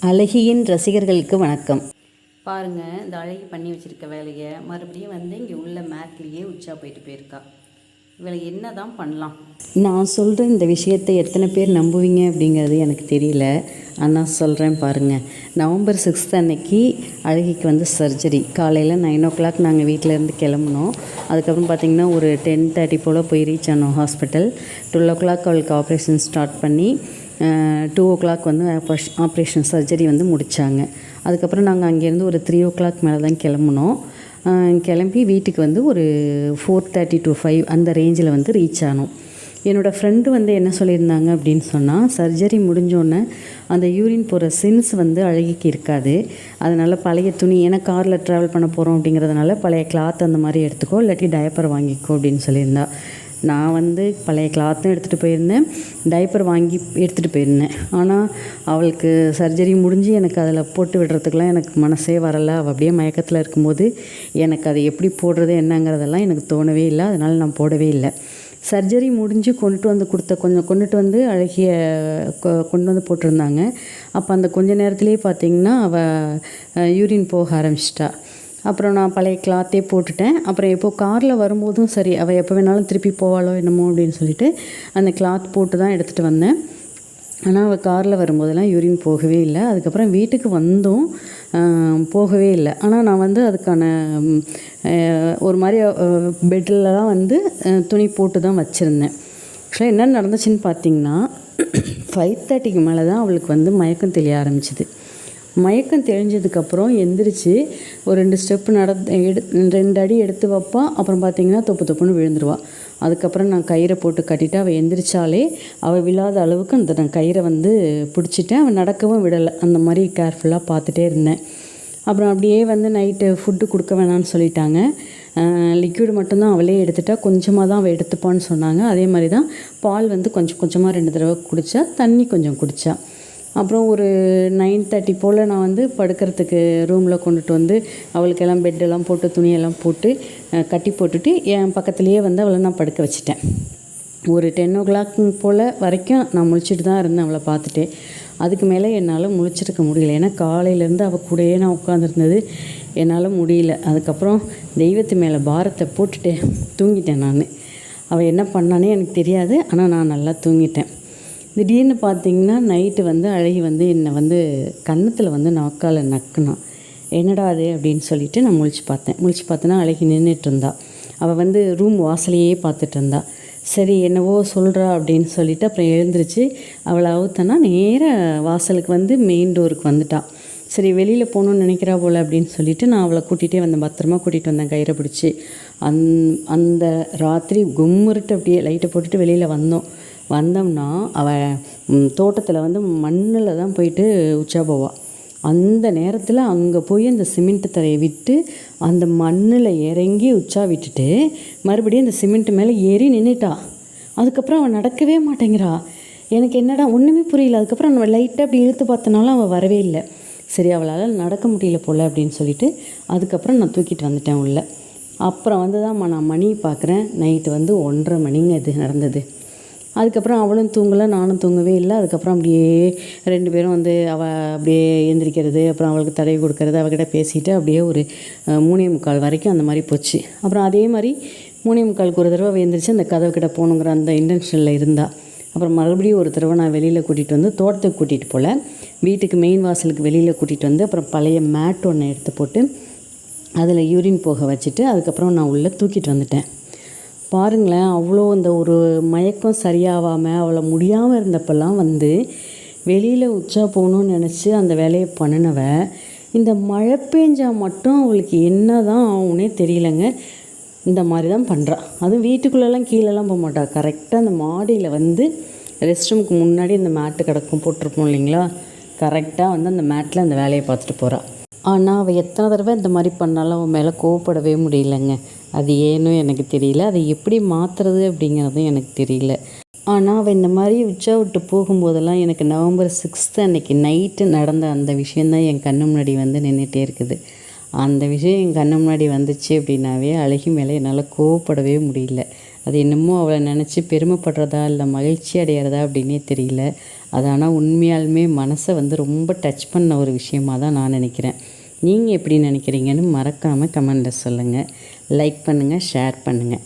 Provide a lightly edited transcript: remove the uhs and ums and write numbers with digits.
அழகியின் ரசிகர்களுக்கு வணக்கம். பாருங்கள், இந்த அழகி பண்ணி வச்சுருக்க வேலையை மறுபடியும் இங்கே உள்ள மேட்லேயே உச்சா போயிருக்கா. இவளை என்ன தான் பண்ணலாம்? நான் சொல்கிற இந்த விஷயத்தை எத்தனை பேர் நம்புவீங்க அப்படிங்கிறது எனக்கு தெரியல. ஆனால் சொல்கிறேன் பாருங்கள். நவம்பர் 6 அன்னைக்கு அழகிக்கு சர்ஜரி. காலையில் 9 o'clock நாங்கள் வீட்டிலேருந்து கிளம்புனோம். அதுக்கப்புறம் பார்த்திங்கன்னா ஒரு 10:30 போல் போய் ரீச் ஆனோம் ஹாஸ்பிட்டல். 12 o'clock அவளுக்கு ஆப்ரேஷன் ஸ்டார்ட் பண்ணி 2 o'clock ஆப்ரேஷன் சர்ஜரி முடித்தாங்க. அதுக்கப்புறம் நாங்கள் அங்கேருந்து ஒரு 3 o'clock மேலே தான் கிளம்புனோம். கிளம்பி வீட்டுக்கு ஒரு 4:30 to 5 அந்த ரேஞ்சில் ரீச் ஆனோம். என்னோடய ஃப்ரெண்டு என்ன சொல்லியிருந்தாங்க அப்படின்னு சொன்னால், சர்ஜரி முடிஞ்சோடனே அந்த யூரின் போகிற சென்ஸ் அழகிக்கு இருக்காது. அதனால் பழைய துணி, ஏன்னா காரில் ட்ராவல் பண்ண போகிறோம் அப்படிங்கிறதுனால பழைய கிளாத் அந்த மாதிரி எடுத்துக்கோ, இல்லாட்டி டயப்பர் வாங்கிக்கோ அப்படின்னு சொல்லியிருந்தா. நான் பழைய கிளாத்தும் எடுத்துகிட்டு போயிருந்தேன், டைப்பர் வாங்கி எடுத்துகிட்டு போயிருந்தேன். ஆனால் அவளுக்கு சர்ஜரி முடிஞ்சு எனக்கு அதில் போட்டு விடுறதுக்கெலாம் எனக்கு மனசே வரலை. அவள் அப்படியே மயக்கத்தில் இருக்கும்போது எனக்கு அதை எப்படி போடுறது என்னங்கிறதெல்லாம் எனக்கு தோணவே இல்லை. அதனால் நான் போடவே இல்லை. சர்ஜரி முடிஞ்சு கொண்டுட்டு அழகிய கொண்டு போட்டிருந்தாங்க. அப்போ அந்த கொஞ்ச நேரத்துலேயே பார்த்திங்கன்னா அவள் யூரின் போக ஆரம்பிச்சிட்டா. அப்புறம் நான் பழைய கிளாத்தே போட்டுட்டேன். அப்புறம் எப்போது காரில் வரும்போதும் சரி, அவள் எப்போ வேணாலும் திருப்பி போவாளோ என்னமோ அப்படின்னு சொல்லிட்டு அந்த கிளாத் போட்டு தான் எடுத்துகிட்டு வந்தேன். ஆனால் அவள் காரில் வரும்போதெல்லாம் யூரின் போகவே இல்லை. அதுக்கப்புறம் வீட்டுக்கு வந்தும் போகவே இல்லை. ஆனால் நான் அதுக்கான ஒரு மாதிரி பெட்லலாம் துணி போட்டு தான் வச்சுருந்தேன். ஆக்சுவலாக என்ன நடந்துச்சுன்னு பார்த்திங்கன்னா, 5:30க்கு மேலே தான் அவளுக்கு மயக்கம் தெளிய ஆரம்பிச்சிது. மயக்கம் தெளிஞ்சதுக்கப்புறம் எந்திரிச்சு ஒரு 2 ஸ்டெப்பு 2 அடி எடுத்து வைப்பா. அப்புறம் பார்த்திங்கன்னா தொப்புன்னு விழுந்துருவாள். அதுக்கப்புறம் நான் கயிறை போட்டு கட்டிவிட்டு அவள் எந்திரிச்சாலே அவள் விழாத அளவுக்கு நான் கயிறை பிடிச்சிட்டேன். அவள் நடக்கவும் விடலை. அந்த மாதிரி கேர்ஃபுல்லாக பார்த்துட்டே இருந்தேன். அப்புறம் அப்படியே நைட்டு ஃபுட்டு கொடுக்க வேணான்னு சொல்லிட்டாங்க. லிக்விட் மட்டும்தான் அவளே எடுத்துட்டா. கொஞ்சமாக தான் அவள் எடுத்துப்பான்னு சொன்னாங்க. அதே மாதிரி தான் பால் கொஞ்சம் கொஞ்சமாக 2 தடவை குடித்தா, தண்ணி கொஞ்சம் குடித்தா. அப்புறம் ஒரு 9:30 போல் நான் படுக்கிறதுக்கு ரூமில் கொண்டுட்டு அவளுக்கெல்லாம் பெட்டெல்லாம் போட்டு துணியெல்லாம் போட்டு கட்டி போட்டுட்டு என் பக்கத்துலேயே அவளை நான் படுக்க வச்சிட்டேன். ஒரு 10 o'clock போல் வரைக்கும் நான் முழிச்சிட்டு தான் இருந்தேன் அவளை பார்த்துட்டு. அதுக்கு மேலே என்னால் முழிச்சிருக்க முடியல. ஏன்னா காலையிலேருந்து அவள் கூடயே நான் உட்காந்துருந்தது என்னால் முடியல. அதுக்கப்புறம் தெய்வத்து மேலே பாரத்தை போட்டுட்டு தூங்கிட்டேன் நான். அவள் என்ன பண்ணானே எனக்கு தெரியாது. ஆனால் நான் நல்லா தூங்கிட்டேன். திடீர்னு பார்த்திங்கன்னா நைட்டு அழகி என்னை கன்னத்தில் நாக்கால் நக்குனான். என்னடா அது அப்படின்னு சொல்லிவிட்டு நான் முழிச்சு பார்த்தேன்னா அழகி நின்றுட்டு இருந்தா. அவள் ரூம் வாசலையே பார்த்துட்டு இருந்தா. சரி என்னவோ சொல்கிறா அப்படின்னு சொல்லிவிட்டு அப்புறம் எழுந்திரிச்சு அவளை அவுத்தனா நேராக வாசலுக்கு மெயின் டோருக்கு வந்துட்டான். சரி வெளியில் போகணுன்னு நினைக்கிறா போல் அப்படின்னு சொல்லிவிட்டு நான் அவளை கூட்டிகிட்டே பத்திரமா கூட்டிகிட்டு வந்தேன் கயிறை பிடிச்சி. அந்த ராத்திரி கும்முருட்டு அப்படியே லைட்டை போட்டுட்டு வெளியில் வந்தோம்னா அவள் தோட்டத்தில் மண்ணில் தான் போயிட்டு உச்சா போவாள். அந்த நேரத்தில் அங்கே போய் அந்த சிமெண்ட்டு தரையை விட்டு அந்த மண்ணில் இறங்கி உச்சா விட்டுட்டு மறுபடியும் அந்த சிமெண்ட்டு மேலே ஏறி நின்றுட்டா. அதுக்கப்புறம் அவள் நடக்கவே மாட்டேங்கிறா. எனக்கு என்னடா ஒன்றுமே புரியல. அதுக்கப்புறம் நம்ம லைட்டாக அப்படி இழுத்து பார்த்தனாலும் அவள் வரவே இல்லை. சரி அவளால் நடக்க முடியல போல் அப்படின்னு சொல்லிட்டு அதுக்கப்புறம் நான் தூக்கிட்டு வந்துட்டேன் உள்ள. அப்புறம் தான் நான் மணி பார்க்குறேன். நைட்டு 1:30 மணிங்க இது நடந்தது. அதுக்கப்புறம் அவளும் தூங்கலை, நானும் தூங்கவே இல்லை. அதுக்கப்புறம் அப்படியே 2 பேரும் அவள் அப்படியே எந்திரிக்கிறது, அப்புறம் அவளுக்கு தடவி கொடுக்கறது, அவகிட்ட பேசிட்டு அப்படியே ஒரு 3:45 வரைக்கும் அந்த மாதிரி போச்சு. அப்புறம் அதே மாதிரி 3:45 ஒரு தடவை அவள் எந்திரிச்சு அந்த கதவுக்கிட்ட போகணுங்கிற அந்த இன்டென்ஷனில் இருந்தாள். அப்புறம் மறுபடியும் ஒரு தடவை நான் வெளியில் கூட்டிகிட்டு தோட்டத்துக்கு கூட்டிகிட்டு போகல, வீட்டுக்கு மெயின் வாசலுக்கு வெளியில் கூட்டிகிட்டு அப்புறம் பழைய மேட் ஒன்று எடுத்து போட்டு அதில் யூரின் போக வச்சுட்டு அதுக்கப்புறம் நான் உள்ளே தூக்கிட்டு வந்துட்டேன். பாருங்களேன், அவ்வளோ அந்த ஒரு மயக்கம் சரியாகாமல் அவளை முடியாமல் இருந்தப்பெல்லாம் வெளியில் உச்சா போகணுன்னு நினச்சி அந்த வேலையை பண்ணினவ இந்த மழை பெஞ்சால் மட்டும் அவளுக்கு என்ன தான் ஆகுனே தெரியலங்க. இந்த மாதிரி தான் பண்ணுறாள். அதுவும் வீட்டுக்குள்ளெல்லாம் கீழெல்லாம் போக மாட்டாள். கரெக்டாக அந்த மாடியில் ரெஸ்ட் ரூமுக்கு முன்னாடி அந்த மேட்டு கிடக்கும் போட்டிருப்போம் இல்லைங்களா, கரெக்டாக அந்த மேட்டில் அந்த வேலையை பார்த்துட்டு போகிறாள். ஆனால் அவள் எத்தனை தடவை இந்த மாதிரி பண்ணாலும் அவன் மேலே கோவப்படவே முடியலைங்க. அது ஏனோ எனக்கு தெரியல. அதை எப்படி மாற்றுறது அப்படிங்கிறதும் எனக்கு தெரியல. ஆனால் அவள் இந்த மாதிரி உச்சா விட்டு போகும்போதெல்லாம் எனக்கு நவம்பர் 6 அன்னைக்கு நைட்டு நடந்த அந்த விஷயந்தான் என் கண்ணு முன்னாடி நின்றுட்டே இருக்குது. அந்த விஷயம் என் கண்ணு முன்னாடி வந்துச்சு அப்படின்னாவே அழகி மேலே என்னால் கோவப்படவே முடியல. அது என்னமோ அவளை நினச்சி பெருமைப்படுறதா இல்லை மகிழ்ச்சி அடையிறதா அப்படின்னே தெரியல. அது ஆனால் உண்மையாலுமே மனசை வந்து ரொம்ப டச் பண்ண ஒரு விஷயமாக தான் நான் நினைக்கிறேன். நீங்கள் எப்படி நினைக்கிறீங்கன்னு மறக்காமல் கமெண்டில் சொல்லுங்கள். லைக் பண்ணுங்கள், ஷேர் பண்ணுங்கள்.